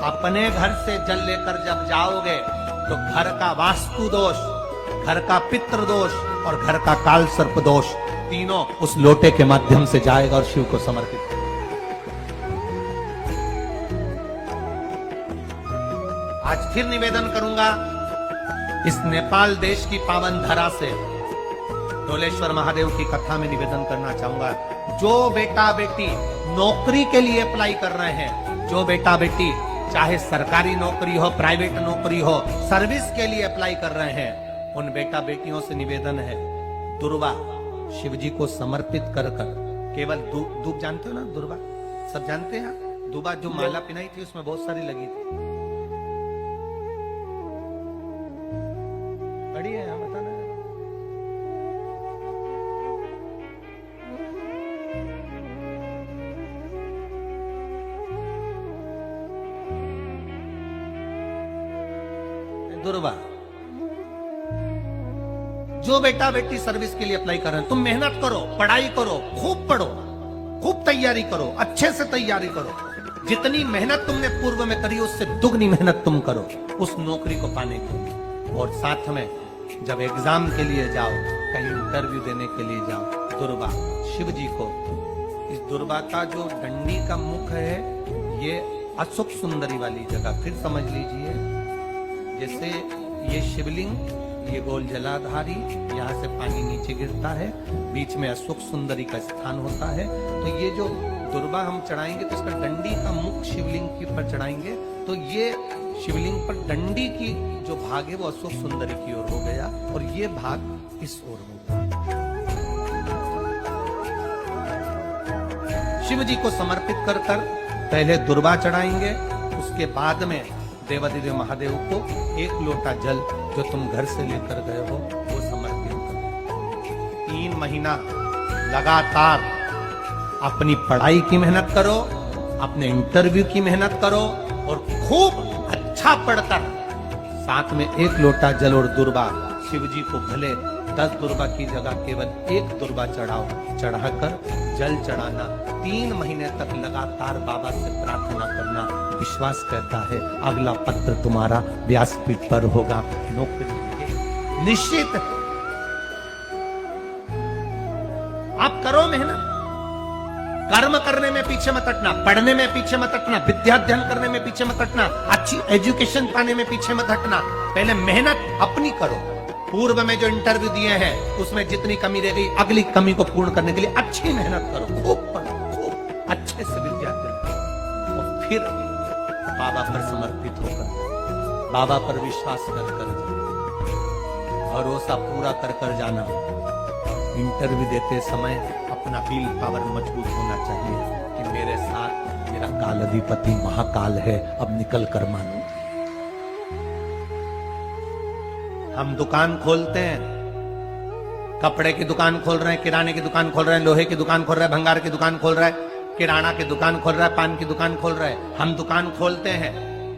अपने घर से जल लेकर जब जाओगे तो घर का वास्तु दोष, घर का पितृ दोष और घर का काल सर्प दोष तीनों उस लोटे के माध्यम से जाएगा और शिव को समर्पित करेगा। आज फिर निवेदन करूंगा, इस नेपाल देश की पावन धरा से डोलेश्वर महादेव की कथा में निवेदन करना चाहूंगा। जो बेटा बेटी नौकरी के लिए अप्लाई कर रहे हैं, जो बेटा बेटी चाहे सरकारी नौकरी हो, प्राइवेट नौकरी हो, सर्विस के लिए अप्लाई कर रहे हैं, उन बेटा बेटियों से निवेदन है, दुर्वा शिव जी को समर्पित कर कर केवल दूब जानते हो ना, दुर्वा सब जानते हैं। दुबा जो माला पिनाई थी उसमें बहुत सारी लगी थी, बड़ी है, हाँ बताना। दुर्वा, जो बेटा बेटी सर्विस के लिए अप्लाई कर रहे हैं, तुम मेहनत करो, पढ़ाई करो, खूब पढ़ो, खूब तैयारी करो, अच्छे से तैयारी करो। जितनी मेहनत तुमने पूर्व में करी उससे दुगनी मेहनत तुम करो उस नौकरी को पाने के लिए। और साथ में जब एग्जाम के लिए जाओ, कहीं इंटरव्यू देने के लिए जाओ, दुर्वा शिव जी को, इस दुर्वा का जो डंडी का मुख है ये अशोक सुंदरी वाली जगह, फिर समझ लीजिए जैसे ये शिवलिंग, ये गोल जलाधारी, यहाँ से पानी नीचे गिरता है, बीच में अशोक सुंदरी का स्थान होता है। तो ये जो दुर्वा हम चढ़ाएंगे तो इसका डंडी का मुख शिवलिंग के ऊपर चढ़ाएंगे तो ये शिवलिंग पर डंडी की जो भाग है वो अशोक सुंदरी की ओर हो गया और ये भाग इस ओर होगा। शिव जी को समर्पित कर कर पहले दुर्वा चढ़ाएंगे, उसके बाद में देवादिदेव महादेव को एक लोटा जल जो तुम घर से लेकर गए हो वो समर्पित करो। 3 महीना लगातार अपनी पढ़ाई की मेहनत करो, अपने इंटरव्यू की मेहनत करो और खूब अच्छा पढ़कर साथ में एक लोटा जल और दुर्वा, शिव जी को भले 10 दुर्वा की जगह केवल एक दुर्वा चढ़ाओ, चढ़ाकर जल चढ़ाना, 3 महीने तक लगातार बाबा से प्रार्थना करना। विश्वास कहता है अगला पत्र तुम्हारा व्यासपीठ पर होगा, नौकरी निश्चित। आप करो मेहनत, कर्म करने में पीछे मत हटना, पढ़ने में पीछे मत हटना, विद्या अध्ययन करने में पीछे मत हटना, अच्छी एजुकेशन पाने में पीछे मत हटना। पहले मेहनत अपनी करो। पूर्व में जो इंटरव्यू दिए हैं उसमें जितनी कमी रह गई, अगली कमी को पूर्ण करने के लिए अच्छी मेहनत करो, खूब पढ़ो, खूब अच्छे से विद्या अध्ययन करो और फिर बाबा पर समर्पित होकर, बाबा पर विश्वास कर कर, भरोसा पूरा कर कर जाना। इंटरव्यू देते समय अपना विल पावर मजबूत होना चाहिए कि मेरे साथ मेरा काल अधिपति महाकाल है, अब निकल कर मानो। हम दुकान खोलते हैं, कपड़े की दुकान खोल रहे हैं, किराने की दुकान खोल रहे हैं, लोहे की दुकान खोल रहे हैं, भंगार की दुकान खोल रहे हैं, किराना की दुकान खोल रहा है, पान की दुकान खोल रहा है। हम दुकान खोलते हैं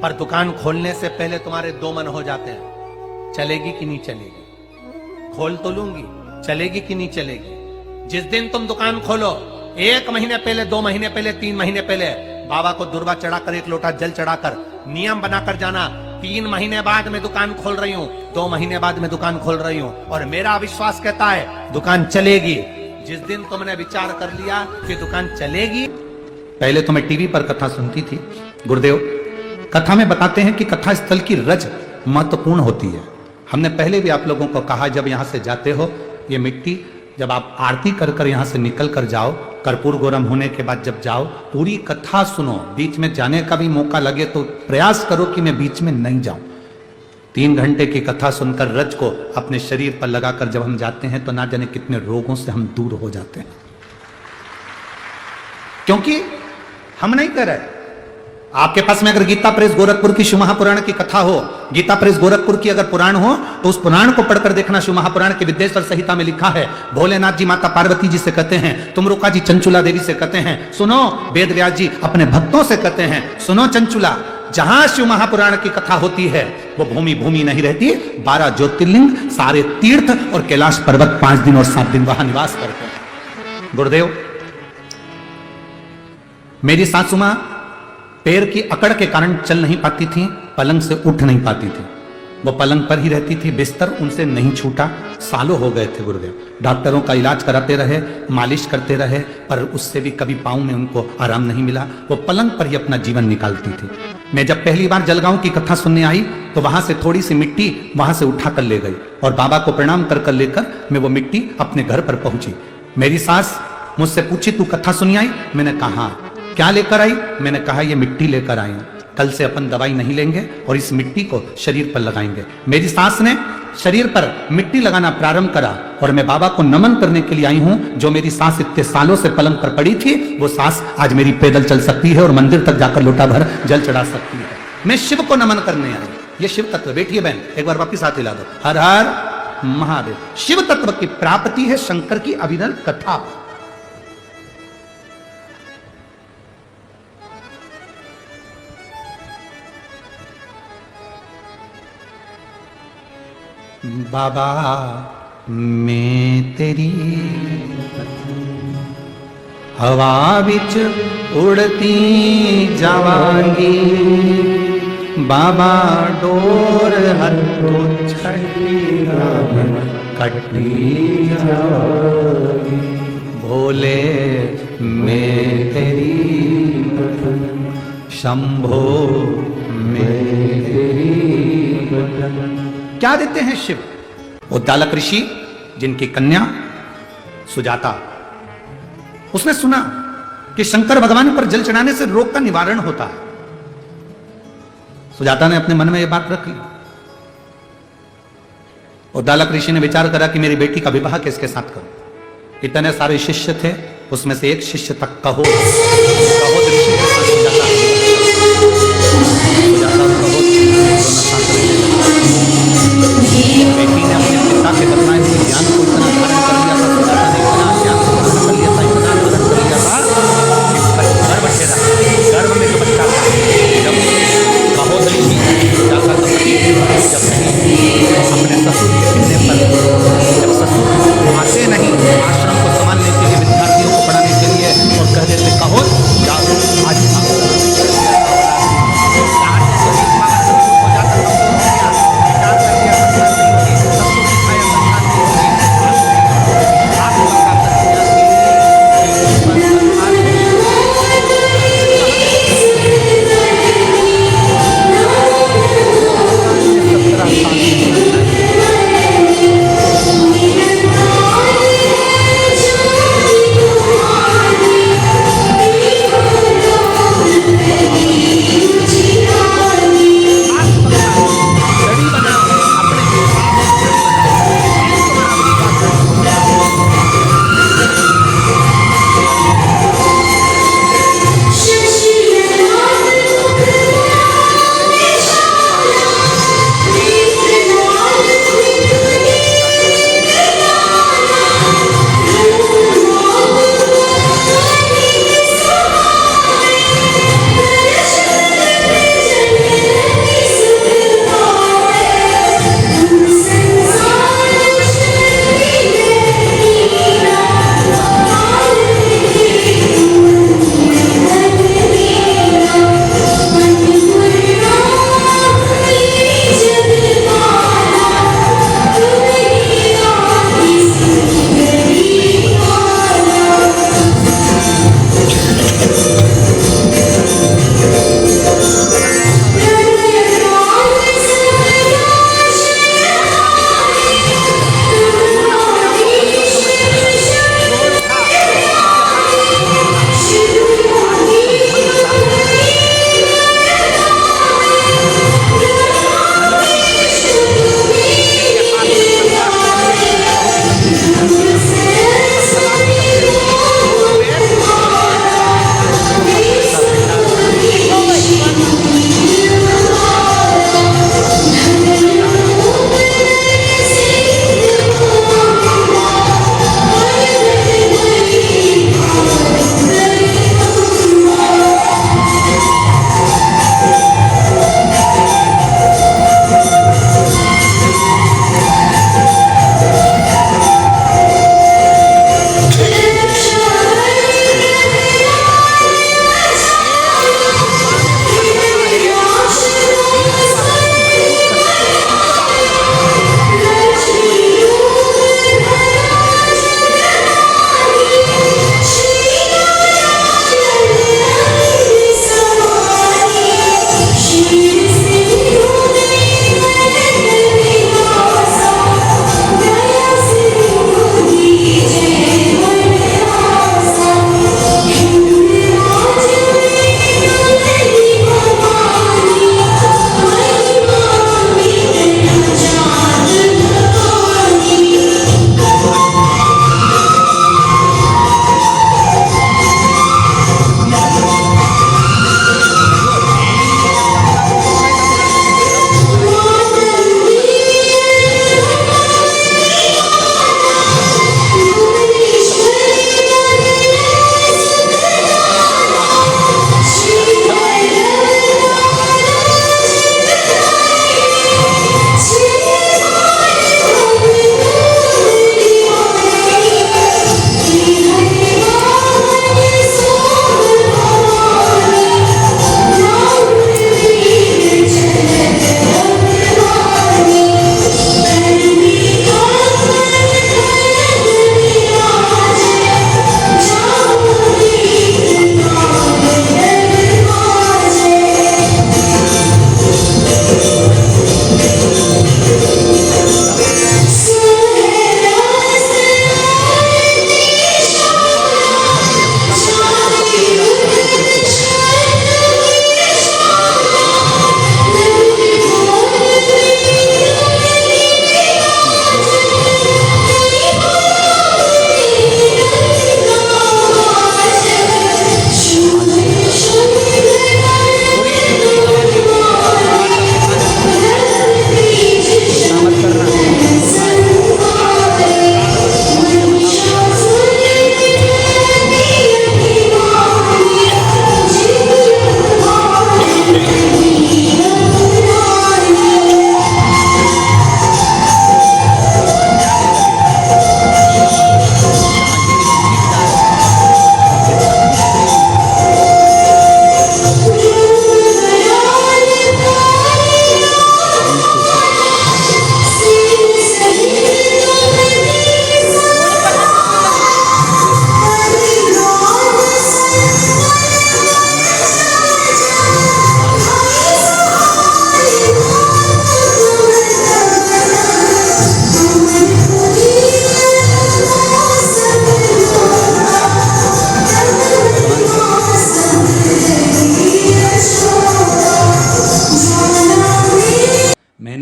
पर दुकान खोलने से पहले तुम्हारे 2 मन हो जाते हैं, चलेगी कि नहीं चलेगी, खोल तो लूंगी, चलेगी कि नहीं चलेगी। जिस दिन तुम दुकान खोलो 1 महीने पहले, 2 महीने पहले, 3 महीने पहले बाबा को दुर्वा चढ़ाकर एक लोटा जल चढ़ाकर नियम बनाकर जाना, 3 महीने बाद मैं दुकान खोल रही हूँ, 2 महीने बाद मैं दुकान खोल रही हूँ और मेरा विश्वास कहता है दुकान चलेगी। जिस दिन तुमने विचार कर लिया कि दुकान चलेगी, पहले तो मैं टीवी पर कथा सुनती थी, गुरुदेव कथा में बताते हैं कि कथा स्थल की रज महत्वपूर्ण होती है। हमने पहले भी आप लोगों को कहा, जब यहां से जाते हो ये मिट्टी, जब आप आरती कर कर यहां से निकल कर जाओ, कर्पूर गौरम होने के बाद जब जाओ, पूरी कथा सुनो। बीच में जाने का भी मौका लगे तो प्रयास करो कि मैं बीच में नहीं जाऊं। 3 घंटे की कथा सुनकर रज को अपने शरीर पर लगाकर जब हम जाते हैं तो ना जाने कितने रोगों से हम दूर हो जाते हैं, क्योंकि हम नहीं कर रहे। आपके पास में अगर गीता प्रेस गोरखपुर की शिव महापुराण की कथा हो, गीता प्रेस गोरखपुर की अगर पुराण हो तो उस पुराण को पढ़कर देखना। शिव महापुराण के विद्येश्वर संहिता में लिखा है, भोलेनाथ जी माता पार्वती जी से कहते हैं, तुमरुका जी चंचुला देवी से कहते हैं, सुनो वेद व्यास जी अपने भक्तों से कहते हैं, सुनो चंचुला, जहां शिव महापुराण की कथा होती है वो भूमि भूमि नहीं रहती, 12 ज्योतिर्लिंग, सारे तीर्थ और कैलाश पर्वत 5 दिन और 7 दिन वहां निवास करते हैं। गुरुदेव, मेरी सासू मां पैर की अकड़ के कारण चल नहीं पाती थी, पलंग से उठ नहीं पाती थी। वो पलंग पर ही रहती थी, बिस्तर उनसे नहीं छूटा। सालों हो गए थे गुरुदेव, डॉक्टरों का इलाज कराते रहे, मालिश करते रहे, पर उससे भी कभी पाँव में उनको आराम नहीं मिला। वो पलंग पर ही अपना जीवन निकालती थी। मैं जब पहली बार जलगांव की कथा सुनने आई तो वहां से थोड़ी सी मिट्टी वहां से उठा कर ले गई और बाबा को प्रणाम कर कर लेकर मैं वो मिट्टी अपने घर पर पहुंची। मेरी सास मुझसे पूछी, तू कथा सुनी आई? मैंने कहा हाँ। क्या लेकर आई? मैंने कहा ये मिट्टी लेकर आई हूं। कल से अपन दवाई नहीं लेंगे और इस मिट्टी को शरीर पर लगाएंगे। मेरी सास ने शरीर पर मिट्टी लगाना प्रारंभ करा और मैं बाबा को नमन करने के लिए आई हूं। जो मेरी सास इतने सालों से पलंग पर पड़ी थी, वो सास आज मेरी पैदल चल सकती है और मंदिर तक जाकर लोटा भर जल चढ़ा सकती है। मैं शिव को नमन करने आई। ये शिव तत्व, बैठिए बहन, एक बार वापिस हाथ हिला दो। हर हर महादेव। शिव तत्व की प्राप्ति है शंकर की अभिनव कथा। बाबा मैं तेरी हवा बिच उड़ती जावांगी, बाबा डोर हथों छठी कटी जावांगी। भोले मैं तेरी शंभो मैं तेरी। क्या देते हैं शिव? उद्दालक ऋषि, जिनकी कन्या सुजाता, उसने सुना कि शंकर भगवान पर जल चढ़ाने से रोग का निवारण होता है। सुजाता ने अपने मन में यह बात रख ली। उद्दालक ऋषि ने विचार करा कि मेरी बेटी का विवाह किसके साथ करूं। इतने सारे शिष्य थे, उसमें से एक शिष्य तक कहो ऋषि के साथ सुजाता बेटी ने अपने पिता के बताए हुए ज्ञान को इतना धारण कर लिया था, सुजाता ने इतना ज्ञान को धारण कर लिया था, इतना धारण कर लिया था कि उसका गर्भ ठहरा। गर्भ में जो बच्चा था, जब बहुत ऋषि सुजाता का पति जब अपने ससुर के कहने पर, जब ससुर आते नहीं आश्रम को संभालने के लिए, विद्यार्थियों को पढ़ाने के लिए, और कह देते कहो जाओ आज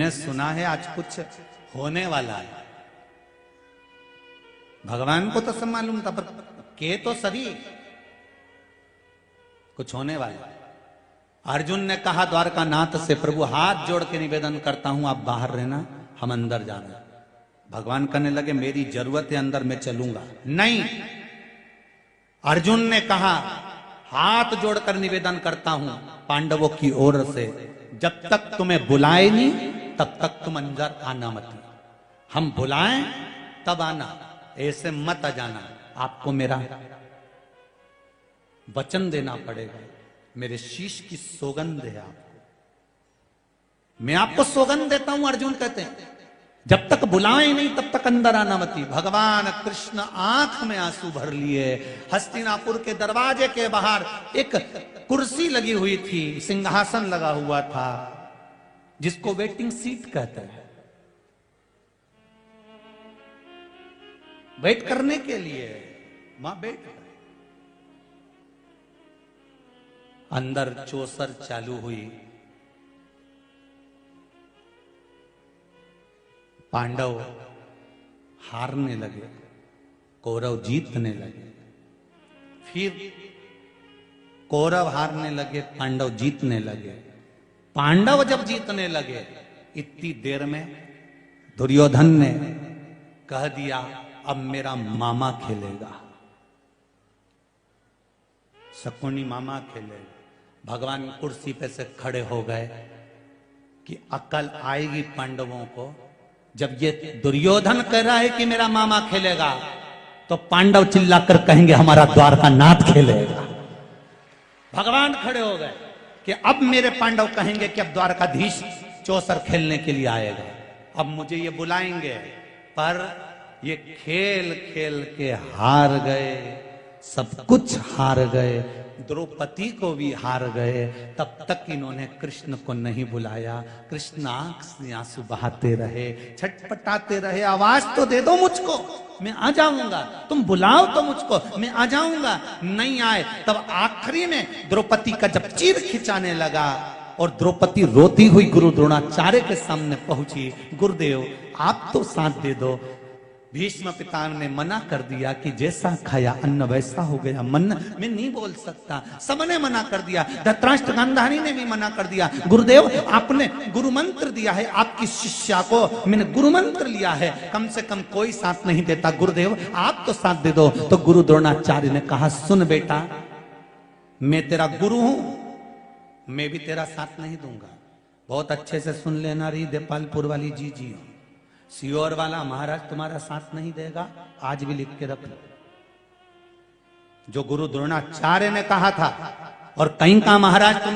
मैंने सुना है आज कुछ होने वाला है। भगवान को तो सब मालूम था, पर के तो सभी कुछ होने वाला है। अर्जुन ने कहा द्वारका नाथ से, प्रभु हाथ जोड़ के निवेदन करता हूं आप बाहर रहना, हम अंदर जाना। भगवान कहने लगे मेरी जरूरत है अंदर, मैं चलूंगा नहीं। अर्जुन ने कहा हाथ जोड़कर निवेदन करता हूं पांडवों की ओर से, जब तक तुम्हें बुलाए नहीं तब तक तुम अंदर आना मत। हम बुलाएं तब आना, ऐसे मत आ जाना। आपको मेरा वचन देना पड़ेगा, मेरे शीश की सौगंध है आपको, मैं आपको सौगंध देता हूं। अर्जुन कहते हैं जब तक बुलाए नहीं तब तक अंदर आना मती। भगवान कृष्ण आंख में आंसू भर लिए। हस्तिनापुर के दरवाजे के बाहर एक कुर्सी लगी हुई थी, सिंहासन लगा हुआ था, जिसको वेटिंग सीट कहते हैं, वेट करने के लिए मां बैठ गए। अंदर चौसर चालू हुई। पांडव हारने लगे, कौरव जीतने लगे। फिर कौरव हारने लगे, पांडव जीतने लगे। पांडव जब जीतने लगे, इतनी देर में दुर्योधन ने कह दिया अब मेरा मामा खेलेगा, शकुनी मामा खेलेगा। भगवान कुर्सी पे से खड़े हो गए कि अकल आएगी पांडवों को। जब ये दुर्योधन कह रहा है कि मेरा मामा खेलेगा, तो पांडव चिल्लाकर कहेंगे हमारा द्वारका नाथ खेलेगा। भगवान खड़े हो गए कि अब मेरे पांडव कहेंगे कि अब द्वारकाधीश चौसर खेलने के लिए आएगा, अब मुझे ये बुलाएंगे। पर ये खेल खेल के हार गए, सब कुछ हार गए, द्रौपदी को भी हार गए। तब तक इन्होंने कृष्ण को नहीं बुलाया। कृष्ण आंख से आंसू बहाते रहे, छटपटाते रहे, आवाज तो दे दो मुझको, मैं आ जाऊंगा, तुम बुलाओ तो मुझको, मैं आ जाऊंगा। नहीं आए। तब आखिरी में द्रौपदी का जब चीर खिंचाने लगा और द्रौपदी रोती हुई गुरु द्रोणाचार्य के सामने पहुंची, गुरुदेव आप तो साथ दे दो। भीष्म पितामह ने मना कर दिया कि जैसा खाया अन्न वैसा हो गया मन, मैं नहीं बोल सकता। सबने मना कर दिया, धृतराष्ट्र गांधारी ने भी मना कर दिया। गुरुदेव आपने गुरु मंत्र दिया है, आपकी शिष्या को मैंने गुरु मंत्र लिया है, कम से कम कोई साथ नहीं देता, गुरुदेव आप तो साथ दे दो। तो गुरु द्रोणाचार्य ने कहा सुन बेटा, मैं तेरा गुरु हूं, मैं भी तेरा साथ नहीं दूंगा। बहुत अच्छे से सुन लेना रही देपालपुर वाली जी, सियोर वाला महाराज तुम्हारा साथ नहीं देगा, आज भी लिख के रख लो। जो गुरु द्रोणाचार्य ने कहा था और कहीं का महाराज तुम